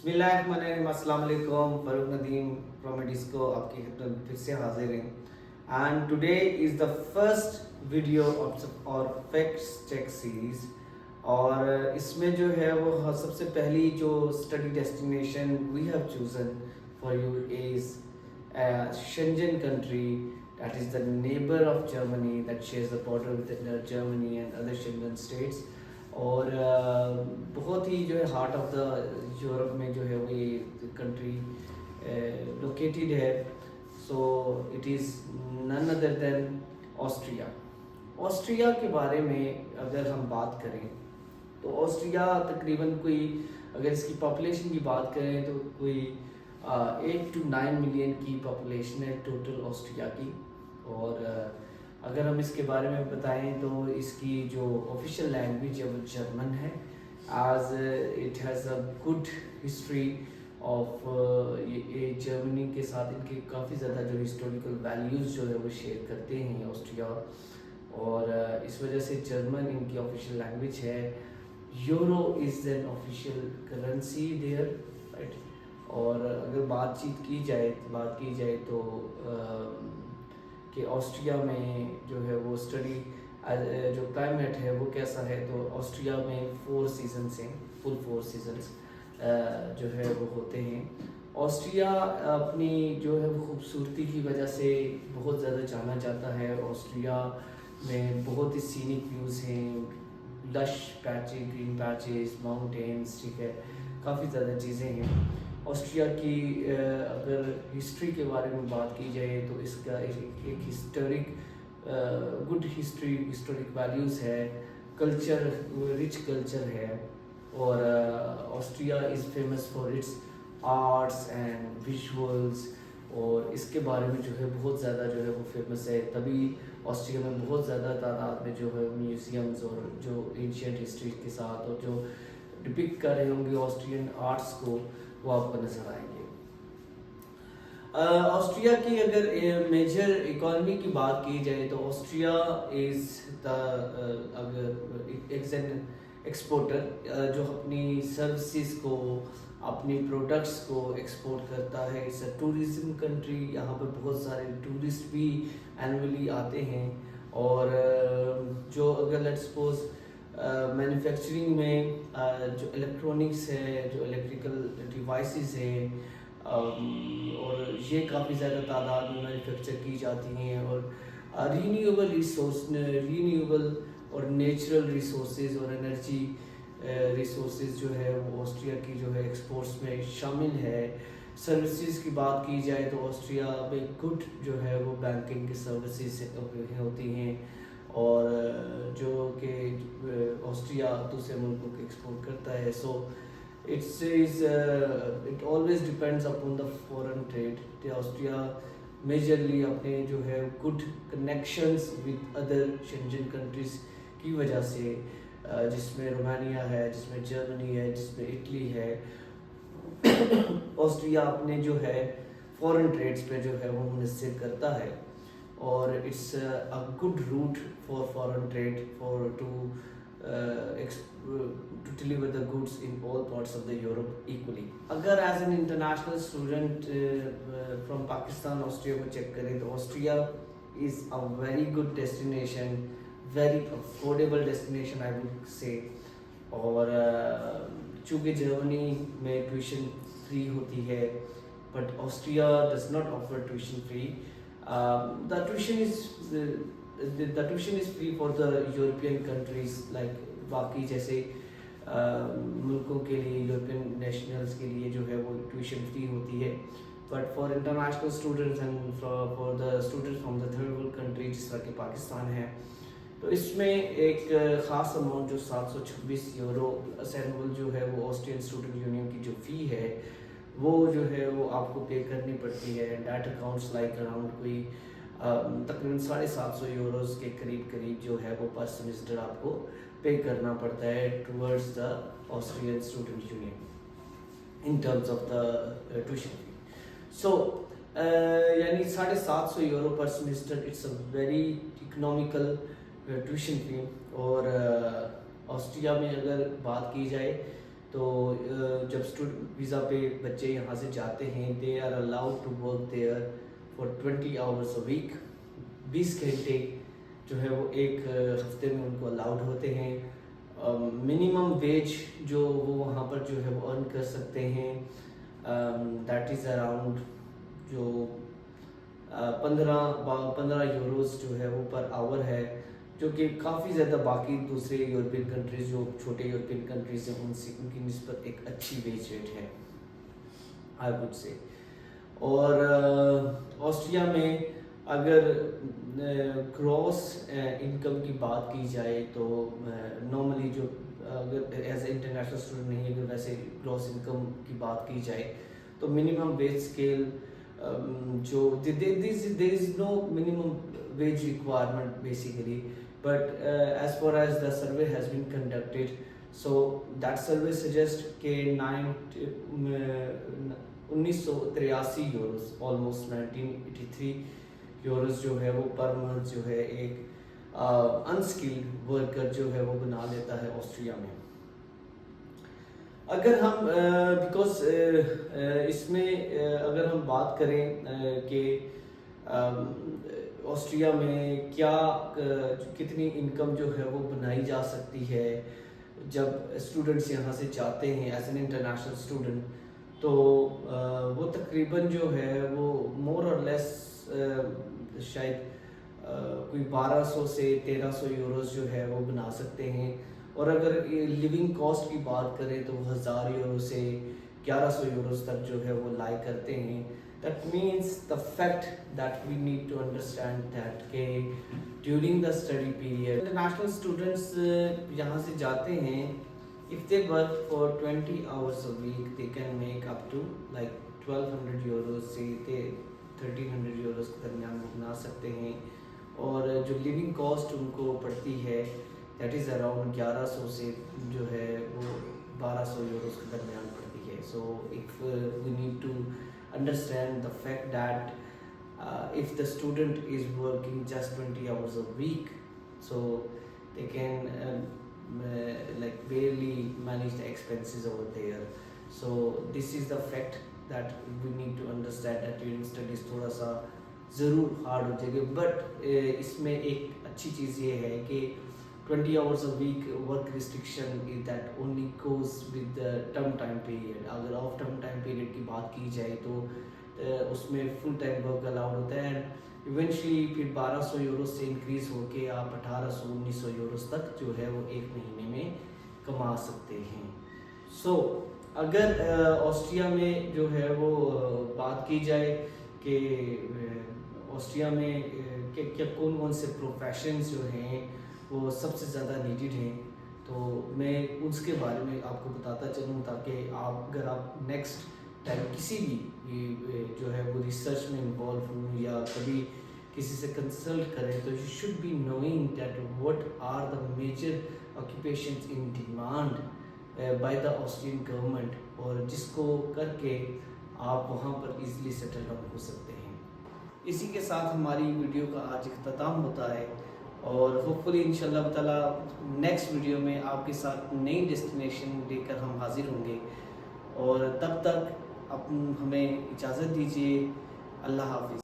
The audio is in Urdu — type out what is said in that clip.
بسم اللہ الرحمن الرحیم. السلام علیکم. فاروق ندیم فرام ڈسکو آپ کی خدمت میں پھر سے حاضر ہیں. And today is the first video of اور فیکٹس چیک سیریز. اور اس میں جو ہے وہ سب سے پہلی جو study destination we have chosen for you is Schengen country, that is the neighbor of Germany, that shares the border with Germany and other Schengen states. اور بہت ہی جو ہے ہارٹ آف دا یورپ میں جو ہے وہ یہ کنٹری لوکیٹڈ ہے. سو اٹ از نن ادر دین آسٹریا. آسٹریا کے بارے میں اگر ہم بات کریں تو آسٹریا تقریباً کوئی, اگر اس کی پاپولیشن کی بات کریں تو کوئی 8 to 9 ملین کی پاپولیشن ہے ٹوٹل آسٹریا کی. اور اگر ہم اس کے بارے میں بتائیں تو اس کی جو آفیشیل لینگویج ہے وہ جرمن ہے, as it has a good history of Germany کے ساتھ ان کے کافی زیادہ جو ہسٹوریکل ویلیوز جو ہے وہ شیئر کرتے ہیں آسٹریا. اور اس وجہ سے جرمن ان کی آفیشیل لینگویج ہے. Euro is an official currency there, right. اور اگر بات کی جائے تو کہ آسٹریا میں جو ہے وہ اسٹڈی جو کلائمیٹ ہے وہ کیسا ہے, تو آسٹریا میں 4 سیزنس ہیں, فل 4 سیزنس جو ہے وہ ہوتے ہیں. آسٹریا اپنی جو ہے وہ خوبصورتی کی وجہ سے بہت زیادہ جانا جاتا ہے. آسٹریا میں بہت ہی سینک ویوز ہیں, لش پیچز, گرین پیچز, ماؤنٹینس, ٹھیک ہے, کافی زیادہ چیزیں ہیں. آسٹریا کی اگر ہسٹری کے بارے میں بات کی جائے تو اس کا ایک ہسٹورک گڈ ہسٹورک ویلیوز ہے, کلچر رچ کلچر ہے. اور Austria is famous for its arts and visuals, اور اس کے بارے میں جو ہے بہت زیادہ جو ہے وہ فیمس ہے. تبھی آسٹریا میں بہت زیادہ تعداد میں جو ہے میوزیمز اور جو اینشینٹ ہسٹری کے ساتھ اور جو ڈپکٹ کر رہے ہوں گے آسٹرین آرٹس کو, وہ آپ کو نظر آئیں گے. آسٹریا کی اگر میجر اکانومی کی بات کی جائے تو آسٹریا از دا ایکسپورٹر, جو اپنی سروسز کو, اپنی پروڈکٹس کو ایکسپورٹ کرتا ہے. اٹس اے ٹورزم کنٹری, یہاں پر بہت سارے ٹورسٹ بھی اینولی آتے ہیں. اور جو اگر لیٹ سپوز مینوفیکچرنگ میں جو الیکٹرانکس ہے, جو الیکٹریکل ڈیوائسز ہیں, اور یہ کافی زیادہ تعداد میں مینوفیکچر کی جاتی ہیں. اور رینیویبل اور نیچرل ریسورسز اور انرجی ریسورسز جو ہے وہ آسٹریا کی جو ہے ایکسپورٹس میں شامل ہے. سروسز کی بات کی جائے تو آسٹریا میں گڈ جو ہے وہ بینکنگ کی سروسز ہوتی ہیں, اور جو کہ آسٹریا دوسرے ملکوں کو ایکسپورٹ کرتا ہے. So it always depends upon the foreign trade. Austria majorly اپنے جو ہے good connections with other Schengen countries کی وجہ سے, جس میں رومانیہ ہے, جس میں جرمنی ہے, جس میں اٹلی ہے, آسٹریا اپنے جو ہے فورن ٹریڈز پہ جو ہے وہ منحصر کرتا ہے. اور it's a good route for foreign trade for to deliver the goods in all parts of the Europe equally. اگر as an international student from Pakistan Austria کو چیک کریں تو Austria is a very good destination, very affordable destination I would say. اور چونکہ جرمنی میں ٹیوشن فری ہوتی ہے, but Austria does not offer tuition free. The tuition is free for the European countries, like باقی جیسے ملکوں کے لیے, یورپین نیشنلز کے لیے جو ہے وہ ٹیوشن فری ہوتی ہے. But for international students and for the students from the third world country جس طرح کہ پاکستان ہے, تو اس میں ایک خاص اماؤنٹ جو 726 یورو اسینول جو ہے وہ آسٹرین اسٹوڈنٹ یونین کی جو فی ہے وہ جو ہے وہ آپ کو پے کرنی پڑتی ہے. ڈیٹ اکاؤنٹس لائک اراؤنڈ کوئی تقریباً 750 یوروز کے قریب جو ہے وہ پر سیمسٹر آپ کو پے کرنا پڑتا ہے towards the Austrian student union in terms of the tuition fee. So یعنی 750 euro per semester, it's a very economical tuition fee. اور آسٹریا میں اگر بات کی جائے تو جب اسٹوڈنٹ ویزا پہ بچے یہاں سے جاتے ہیں they are allowed to work there for 20 hours a week. 20 گھنٹے جو ہے وہ ایک ہفتے میں ان کو الاؤڈ ہوتے ہیں. منیمم ویج جو وہ وہاں پر جو ہے وہ ارن کر سکتے ہیں دیٹ از اراؤنڈ جو 15 یوروز جو ہے وہ پر آور ہے, جو کہ کافی زیادہ باقی دوسرے یورپین کنٹریز جو چھوٹے یورپین کنٹریز ہیں ان کی نسبت ایک اچھی ویج ریٹ ہے آئی وڈ سے. اور آسٹریا میں اگر گراس انکم کی بات کی جائے تو نارملی جو اگر ایز اے انٹرنیشنل اسٹوڈنٹ نہیں, اگر ویسے گراس انکم کی بات کی جائے تو منیمم ویج اسکیل جو there is no minimum wage requirement basically, but as far as the survey has been conducted, so that survey suggests کہ 1983 یوروز almost 1983 یوروز جو ہے وہ پر منتھ جو ہے ایک انسکلڈ ورکر جو ہے وہ بنا لیتا ہے آسٹریا میں. اگر ہم بیکاز اس میں اگر ہم بات کریں کہ آسٹریا میں کتنی انکم جو ہے وہ بنائی جا سکتی ہے جب اسٹوڈنٹس یہاں سے جاتے ہیں ایز این انٹرنیشنل اسٹوڈنٹ, تو وہ تقریباً جو ہے وہ مور اور لیس شاید کوئی 1200 سے 1300 یوروز جو ہے وہ بنا سکتے ہیں. اور اگر لیونگ کاسٹ کی بات کریں تو وہ 1000 یورو سے 1100 یوروز تک جو ہے وہ لائے کرتے ہیں. That means the fact that we need to understand that کہ during the study period international students یہاں سے جاتے ہیں, if they work for 20 hours a week they can make up to like 1200 euros سے 1300 euros کے درمیان بنا سکتے ہیں. اور جو لیونگ کاسٹ ان کو پڑتی ہے دیٹ از اراؤنڈ 1100 سے جو ہے وہ 1200 یوروز کے درمیان پڑتی ہے. So if we need to understand the fact that if the student is working just 20 hours a week, so they can like barely manage the expenses over there. So this is the fact that we need to understand that during studies thoda sa ضرور hard ہو جائے گا. بٹ اس میں ایک اچھی چیز یہ ہے کہ 20 hours a week work restriction is that only goes with the term time period. اگر آف ٹرم ٹائم پیریڈ کی بات کی جائے تو اس میں فل ٹائم ورک الاؤڈ ہوتا ہے. ایونچولی پھر 1200 یوروز سے انکریز ہو کے آپ 1800-1900 یوروز تک جو ہے وہ ایک مہینے میں کما سکتے ہیں. سو اگر آسٹریا میں جو ہے وہ بات کی جائے کہ آسٹریا میں کیا کون سے پروفیشنز جو ہیں وہ سب سے زیادہ نیڈڈ ہیں, تو میں اس کے بارے میں آپ کو بتاتا چلوں تاکہ اگر آپ نیکسٹ ٹائم کسی بھی جو ہے وہ ریسرچ میں انوالو ہوں یا کبھی کسی سے کنسلٹ کریں تو you should be knowing that what are the major occupations in demand by the Australian government, اور جس کو کر کے آپ وہاں پر ایزیلی سیٹل ڈاؤن ہو سکتے ہیں. اسی کے ساتھ ہماری ویڈیو کا آج اختتام ہوتا ہے, اور ہوپ فلی ان شاء اللہ تعالیٰ نیکسٹ ویڈیو میں آپ کے ساتھ نئی ڈیسٹینیشن لے کر ہم حاضر ہوں گے. اور تب تک ہمیں اجازت دیجیے. اللہ حافظ.